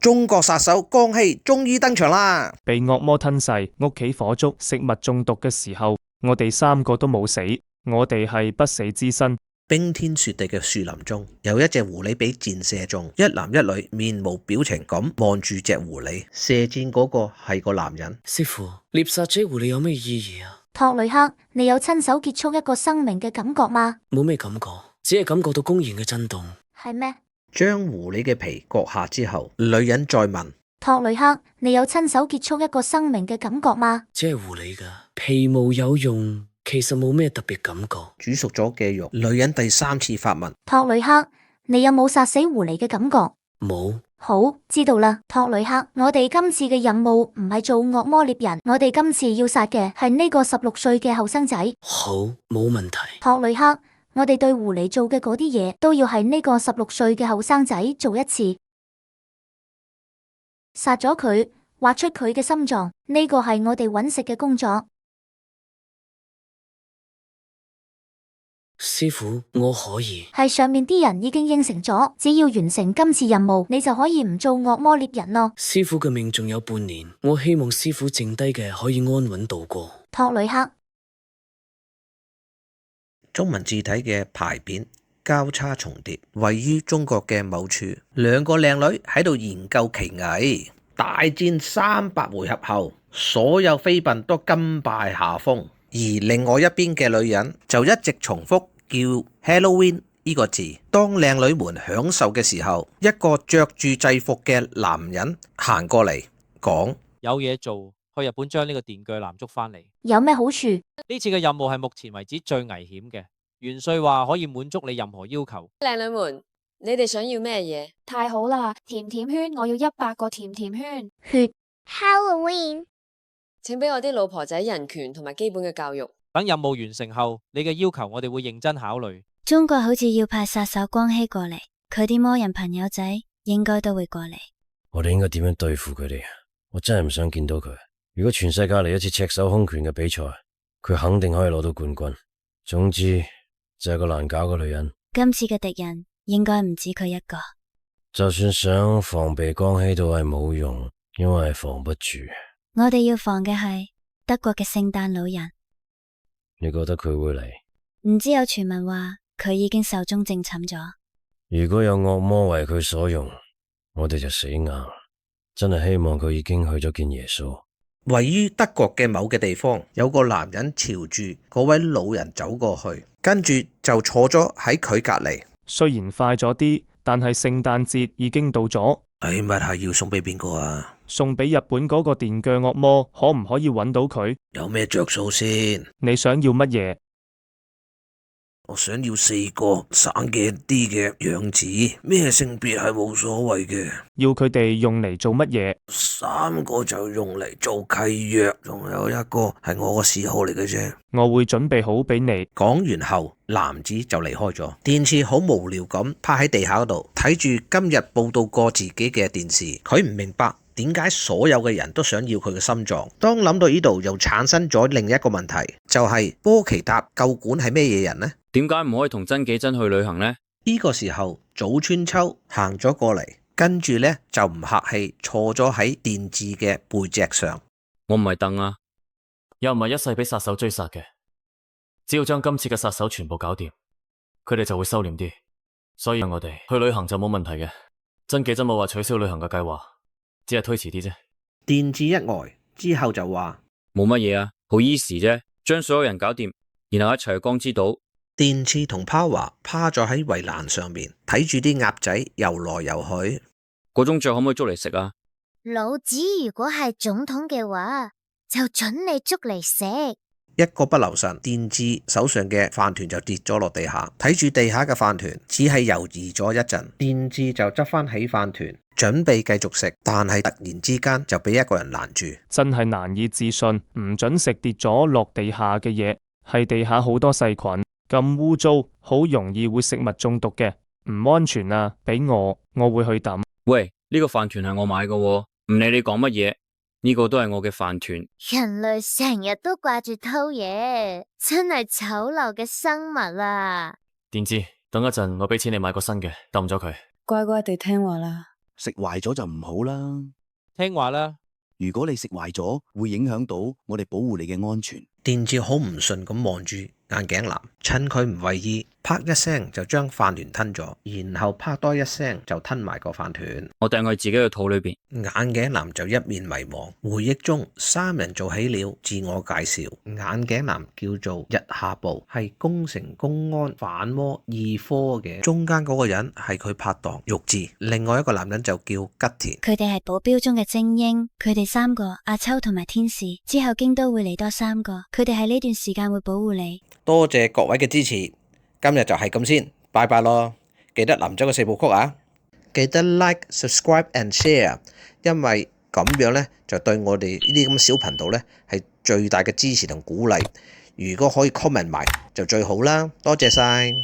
中國殺手江希終於登場啦！被惡魔吞噬，屋企火燭，食物中毒嘅時候，我哋三個都冇死，我哋係不死之身。冰天雪地嘅樹林中，有一隻狐狸俾箭射中，一男一女面無表情咁望住隻狐狸。射箭嗰個係個男人。師父，獵殺這狐狸有咩意義啊？托雷克，你有親手結束一個生命嘅感覺嗎？冇咩感覺，只係感覺到公然嘅震動。係咩？將狐狸嘅皮割下之後，女人再問：托雷克，你有親手結束一個生命嘅感覺嗎？只係狐狸㗎，皮毛有用。其實冇咩特別感覺。煮熟咗嘅肉，女人第三次發問：托雷克，你有冇殺死狐狸嘅感覺？冇。好，知道啦。托雷克，我哋今次嘅任務唔係做惡魔獵人，我哋今次要殺嘅係呢個16歲嘅後生仔。好，冇問題。托雷克，我哋對狐狸做嘅嗰啲嘢都要係呢個16歲嘅後生仔做一次，殺咗佢，挖出佢嘅心臟，呢個係我哋揾食嘅工作。師父，我可以。係上面啲人已經應承咗，只要完成今次任務，你就可以唔做惡魔獵人咯。師父嘅命仲有半年，我希望師父剩低嘅可以安穩度過。托雷克，中文字體嘅牌匾交叉重疊，位於中國嘅某處。兩個靚女喺度研究奇藝。大戰300回合後，所有飛奔都甘拜下風。而另外一邊嘅女人就一直重複叫 Halloween 呢個字。當靚女們享受嘅時候，一個着住制服嘅男人行過嚟講：有嘢做，去日本將呢個電鋸男捉返嚟。有咩好處？呢次嘅任務係目前為止最危險嘅。元帥話可以滿足你任何要求。靚女們，你哋想要咩嘢？太好啦！甜甜圈，我要100個甜甜圈。血 Halloween。請俾我啲老婆仔人權同埋基本嘅教育。等任務完成後，你嘅要求我哋會認真考慮。中國好似要派殺手光熙過嚟，佢啲魔人朋友仔應該都會過嚟。我哋應該點樣對付佢哋？我真係唔想見到佢。如果全世界嚟一次赤手空拳嘅比賽，佢肯定可以攞到冠軍。總之就係個難搞嘅女人。今次嘅敵人應該唔止佢一個。就算想防備光熙都係冇用，因為係防不住。我哋要防嘅係德國嘅聖誕老人。你覺得佢會嚟？唔知有傳聞話佢已經壽終正寢咗。如果有惡魔為佢所用，我哋就死硬。真係希望佢已經去咗見耶穌。位於德國嘅某嘅地方，有個男人朝住嗰位老人走過去，跟住就坐咗喺佢隔籬。雖然快咗啲，但係聖誕節已經到咗。禮物係要送俾邊個啊？送俾日本嗰個電鋸惡魔，可唔可以揾到佢？有咩着數先？你想要乜嘢？我想要4個生嘅啲嘅樣子，咩性別係冇所謂嘅。要佢哋用嚟做乜嘢？3個就用嚟做契約，仲有一個係我個嗜好嚟嘅啫。我會準備好俾你。講完後，男子就離開咗。電次好無聊咁趴喺地下度睇住今日報道過自己嘅電視，佢唔明白點解所有嘅人都想要佢嘅心臟。當諗到呢度，又產生咗另一個問題，就係波奇達究竟係咩嘢人呢？點解唔可以同真紀真去旅行呢？呢個時候，早川秋行咗過嚟，跟住呢就唔客氣坐咗喺電治嘅背脊上。我唔係凳啊，又唔係一世俾殺手追殺嘅，只要將今次嘅殺手全部搞掂，佢哋就會收斂啲。所以我哋去旅行就冇問題嘅。真紀真冇話取消旅行嘅計劃，只係推遲啲啫。電治一呆之後就話冇乜嘢啊，好 easy 啫，將所有人搞掂，然後一齊去光之島。電次同 Power 趴咗喺圍欄上面睇住啲鴨仔游來游去。嗰種雀可唔可以捉嚟食啊？老子如果係總統嘅話，就准你捉嚟食。一個不留神，電次手上嘅飯團就跌咗落地下。睇住地下嘅飯團，只係猶豫咗一陣，電次就執翻起飯團，準備繼續食，但係突然之間就俾一個人攔住。真係難以置信，唔准食跌咗落地下嘅嘢，係地下好多細菌。咁污糟，好容易會食物中毒嘅，唔安全啊！俾我會去抌。喂，呢個飯團係我買嘅喎，唔理你講乜嘢，呢個都係我嘅飯團。人類成日都掛住偷嘢，真係醜陋嘅生物啊！電治，等一陣我俾錢你買個新嘅，抌咗佢。乖乖地聽話啦。食壞咗就唔好啦。聽話啦。如果你食壞咗，會影響到我哋保護你嘅安全。電照好唔順咁望住眼鏡男，趁佢唔為意，啪一聲就將飯團吞咗，然後啪多一聲就吞埋個飯團。我掟去自己嘅肚裏邊。眼鏡男就一面迷茫，回憶中三人做起了自我介紹。眼鏡男叫做日下部，係工程公安反魔2科嘅，中間嗰個人係佢拍檔玉治，另外一個男人就叫吉田。佢哋係保鏢中嘅精英，佢哋3個阿秋同埋天使，之後京都會嚟多3個，佢哋喺呢段時間會保護你。多謝各位嘅支持，今日就係咁先，拜拜咯！記得林州嘅4部曲啊，記得 like、subscribe and share， 因為咁樣呢，就對我哋呢啲咁嘅小頻道呢係最大嘅支持同鼓勵。如果可以 comment 埋就最好啦，多謝晒。